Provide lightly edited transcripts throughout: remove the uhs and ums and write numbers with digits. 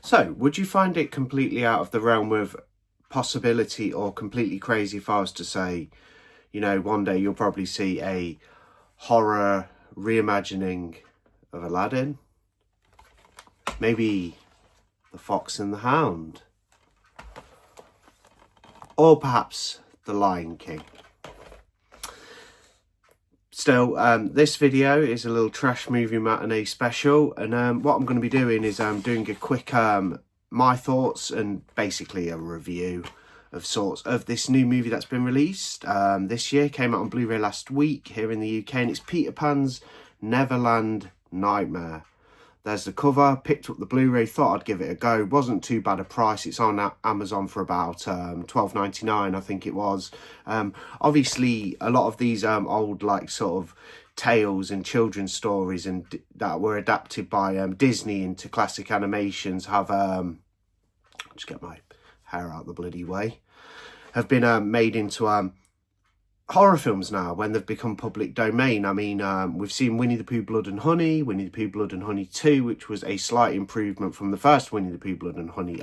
So, would you find it completely out of the realm of possibility or completely crazy if I was to say, you know, one day you'll probably see a horror reimagining of Aladdin? Maybe The Fox and the Hound? Or perhaps The Lion King? Still, this video is a little trash movie matinee special, and what I'm going to be doing is doing a quick my thoughts and basically a review of sorts of this new movie that's been released this year. Came out on Blu-ray last week here in the UK, and it's Peter Pan's Neverland Nightmare. There's the cover. Picked up the Blu-ray, thought I'd give it a go. Wasn't too bad a price. It's on Amazon for about $12.99, I think it was. Obviously, a lot of these old, like, sort of tales and children's stories and that were adapted by Disney into classic animations have just get my hair out the bloody way, have been made into horror films now when they've become public domain. I mean, we've seen Winnie the Pooh Blood and Honey, Winnie the Pooh Blood and Honey 2, which was a slight improvement from the first Winnie the Pooh Blood and Honey.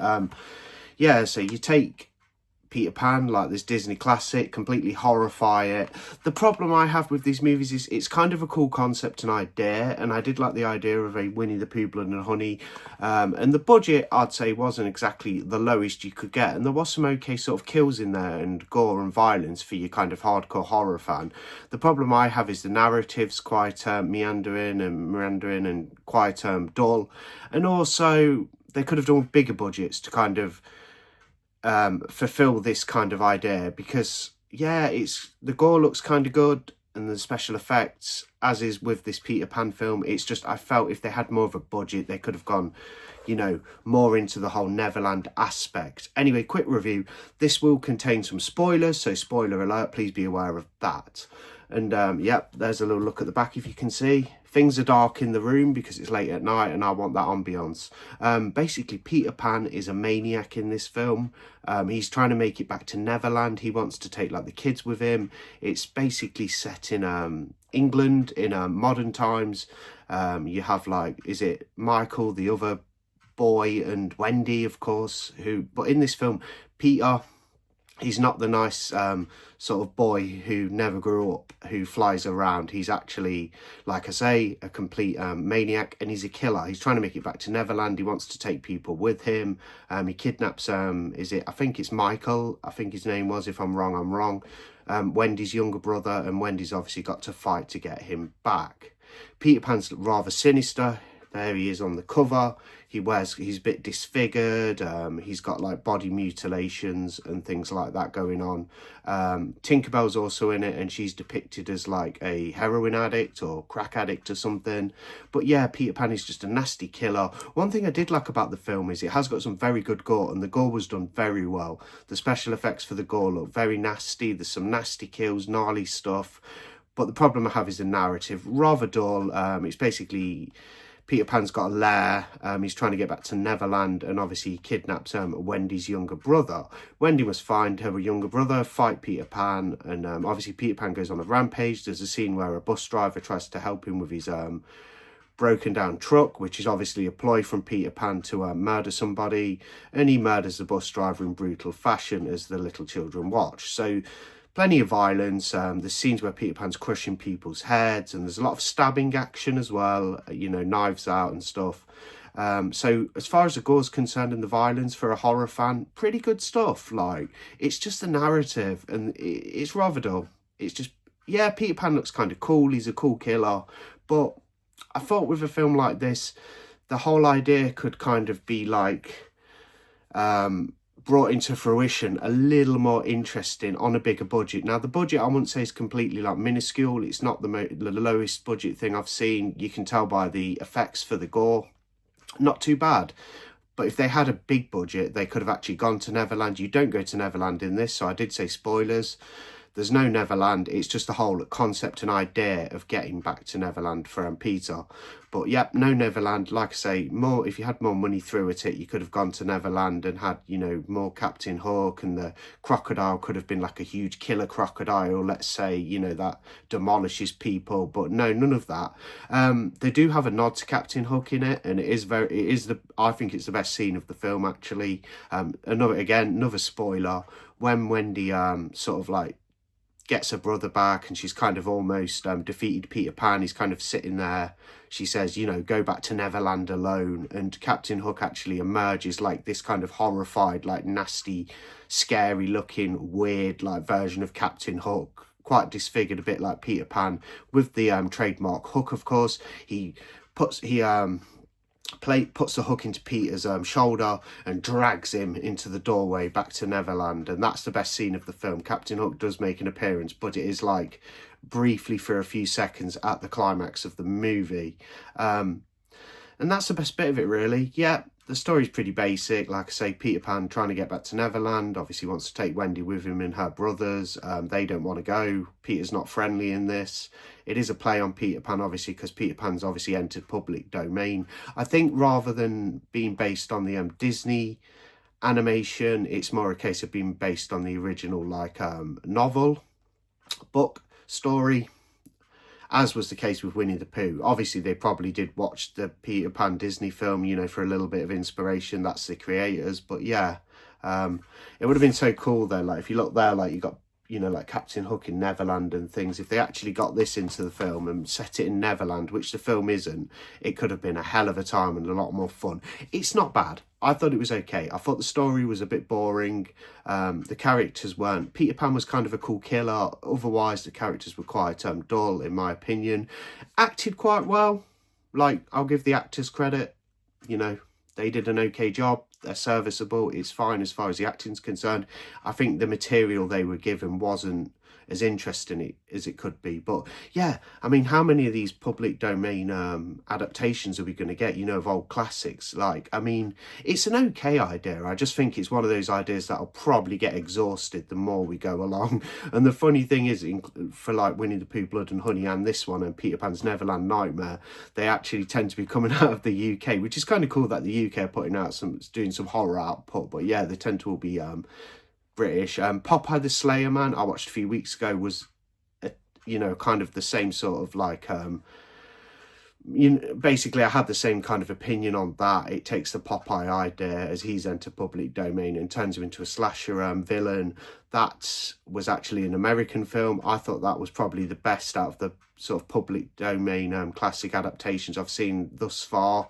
Yeah, so you take Peter Pan, like this Disney classic, completely horrify it. The problem I have with these movies is it's kind of a cool concept and idea, and I did like the idea of a Winnie the Pooh Blood and Honey, and the budget, I'd say, wasn't exactly the lowest you could get, and there was some okay sort of kills in there and gore and violence for your kind of hardcore horror fan. The problem I have is the narrative's quite meandering and quite dull, and also they could have done bigger budgets to kind of fulfill this kind of idea, because yeah, it's the gore looks kind of good and the special effects, as is with this Peter Pan film, it's just I felt if they had more of a budget they could have gone, you know, more into the whole Neverland aspect. Anyway, quick review. This will contain some spoilers, so spoiler alert, please be aware of that. And yep, there's a little look at the back if you can see. Things are dark in the room because it's late at night and I want that ambience. Basically, Peter Pan is a maniac in this film. He's trying to make it back to Neverland. He wants to take like the kids with him. It's basically set in England in modern times. You have like, is it Michael, the other boy, and Wendy, of course, but in this film, Peter, he's not the nice sort of boy who never grew up, who flies around. He's actually, like I say, a complete maniac, and he's a killer. He's trying to make it back to Neverland. He wants to take people with him. He kidnaps, I think it's Michael, I think his name was. If I'm wrong, I'm wrong. Wendy's younger brother, and Wendy's obviously got to fight to get him back. Peter Pan's rather sinister. There he is on the cover. He's a bit disfigured. He's got like body mutilations and things like that going on. Tinkerbell's also in it, and she's depicted as like a heroin addict or crack addict or something. But yeah, Peter Pan is just a nasty killer. One thing I did like about the film is it has got some very good gore, and the gore was done very well. The special effects for the gore look very nasty. There's some nasty kills, gnarly stuff. But the problem I have is the narrative, rather dull. It's basically Peter Pan's got a lair, he's trying to get back to Neverland, and obviously he kidnaps Wendy's younger brother. Wendy must find her younger brother, fight Peter Pan, and obviously Peter Pan goes on a rampage. There's a scene where a bus driver tries to help him with his broken down truck, which is obviously a ploy from Peter Pan to murder somebody, and he murders the bus driver in brutal fashion as the little children watch. So plenty of violence. There's scenes where Peter Pan's crushing people's heads, and there's a lot of stabbing action as well, you know, knives out and stuff. So as far as the gore's concerned and the violence for a horror fan, pretty good stuff. Like, it's just the narrative, and it's rather dull. It's just, yeah, Peter Pan looks kind of cool. He's a cool killer. But I thought with a film like this, the whole idea could kind of be like brought into fruition a little more interesting on a bigger budget. Now, the budget I wouldn't say is completely like minuscule. It's not the lowest budget thing I've seen. You can tell by the effects for the gore, not too bad. But if they had a big budget, they could have actually gone to Neverland. You don't go to Neverland in this, so I did say spoilers. There's no Neverland. It's just the whole concept and idea of getting back to Neverland for Peter. But yep, no Neverland. Like I say, more, if you had more money through at it, you could have gone to Neverland and had, you know, more Captain Hook, and the crocodile could have been like a huge killer crocodile, let's say, you know, that demolishes people. But no, none of that. They do have a nod to Captain Hook in it, and I think it's the best scene of the film, actually. Another spoiler, when Wendy sort of like gets her brother back and she's kind of almost defeated Peter Pan. He's kind of sitting there. She says, you know, go back to Neverland alone. And Captain Hook actually emerges like this kind of horrified, like nasty, scary looking, weird like version of Captain Hook. Quite disfigured, a bit like Peter Pan, with the trademark hook, of course. He puts the hook into Peter's shoulder and drags him into the doorway back to Neverland, and that's the best scene of the film. Captain Hook does make an appearance, but it is like briefly for a few seconds at the climax of the movie, and that's the best bit of it, really. Yeah, the story's pretty basic. Like I say, Peter Pan trying to get back to Neverland, obviously wants to take Wendy with him and her brothers. They don't want to go. Peter's not friendly in this. It is a play on Peter Pan, obviously, because Peter Pan's obviously entered public domain. I think rather than being based on the Disney animation, it's more a case of being based on the original, like, novel, book, story, as was the case with Winnie the Pooh. Obviously, they probably did watch the Peter Pan Disney film, you know, for a little bit of inspiration. That's the creators. But yeah, it would have been so cool, though. Like, if you look there, like, you got, you know, like Captain Hook in Neverland and things. If they actually got this into the film and set it in Neverland, which the film isn't, it could have been a hell of a time and a lot more fun. It's not bad. I thought it was okay. I thought the story was a bit boring. The characters weren't. Peter Pan was kind of a cool killer. Otherwise, the characters were quite dull, in my opinion. Acted quite well. Like, I'll give the actors credit. You know, they did an okay job. They're serviceable. It's fine as far as the acting's concerned. I think the material they were given wasn't as interesting as it could be. But yeah, I mean, how many of these public domain adaptations are we going to get, you know, of old classics? Like, I mean, it's an okay idea. I just think it's one of those ideas that'll probably get exhausted the more we go along. And the funny thing is, for like Winnie the Pooh, Blood and Honey, and this one, and Peter Pan's Neverland Nightmare, they actually tend to be coming out of the UK, which is kind of cool that the UK are putting out doing some horror output. But yeah, they tend to all be British. Popeye the Slayer Man, I watched a few weeks ago, was you know, kind of the same sort of like you know, basically I had the same kind of opinion on that. It takes the Popeye idea, as he's entered public domain, and turns him into a slasher villain. That was actually an American film. I thought that was probably the best out of the sort of public domain classic adaptations I've seen thus far.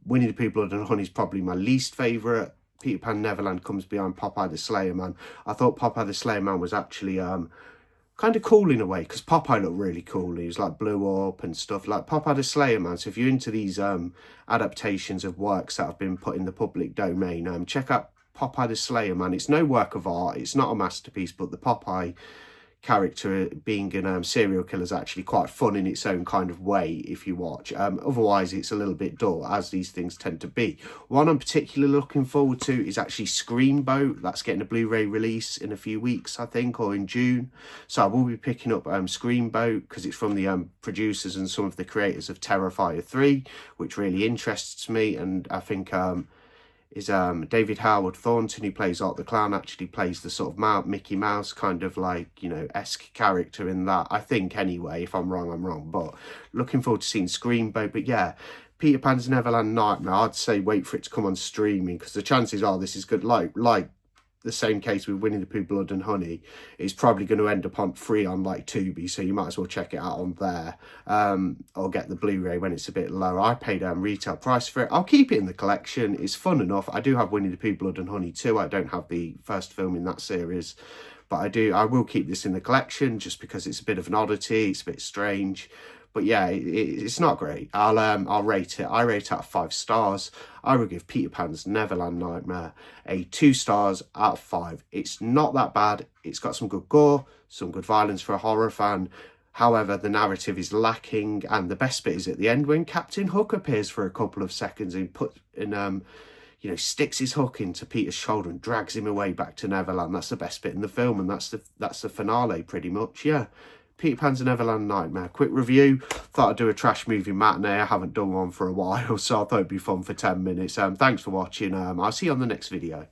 Winnie the Pooh, Blood and Honey is probably my least favourite. Peter Pan Neverland comes behind Popeye the Slayer Man. I thought Popeye the Slayer Man was actually kind of cool in a way, because Popeye looked really cool. He was like blew up and stuff, like Popeye the Slayer Man. So if you're into these adaptations of works that have been put in the public domain, check out Popeye the Slayer Man. It's no work of art, it's not a masterpiece, but the Popeye character being a serial killer is actually quite fun in its own kind of way if you watch. Otherwise, it's a little bit dull, as these things tend to be. One I'm particularly looking forward to is actually Screamboat. That's getting a Blu-ray release in a few weeks, I think, or in June. So I will be picking up Screamboat, because it's from the producers and some of the creators of Terrifier 3, which really interests me. And I think is David Howard Thornton, who plays Art the Clown, actually plays the sort of Mickey Mouse kind of like, you know, esque character in that. I think, anyway. If I'm wrong, I'm wrong. But looking forward to seeing Screamboat. But yeah, Peter Pan's Neverland Nightmare, I'd say wait for it to come on streaming, because the chances are this is good. Like the same case with Winnie the Pooh, Blood and Honey, it's probably going to end up on free on like Tubi, so you might as well check it out on there, or get the Blu-ray when it's a bit lower. I paid retail price for it. I'll keep it in the collection. It's fun enough. I do have Winnie the Pooh, Blood and Honey too. I don't have the first film in that series, but I will keep this in the collection just because it's a bit of an oddity. It's a bit strange. But yeah, it's not great. I'll rate it. I rate it out of 5 stars. I would give Peter Pan's Neverland Nightmare a 2 stars out of 5. It's not that bad. It's got some good gore, some good violence for a horror fan. However, the narrative is lacking, and the best bit is at the end when Captain Hook appears for a couple of seconds and you know, sticks his hook into Peter's shoulder and drags him away back to Neverland. That's the best bit in the film, and that's the finale pretty much. Yeah, Peter Pan's a Neverland Nightmare. Quick review. Thought I'd do a trash movie matinee. I haven't done one for a while, so I thought it'd be fun for 10 minutes. Thanks for watching. I'll see you on the next video.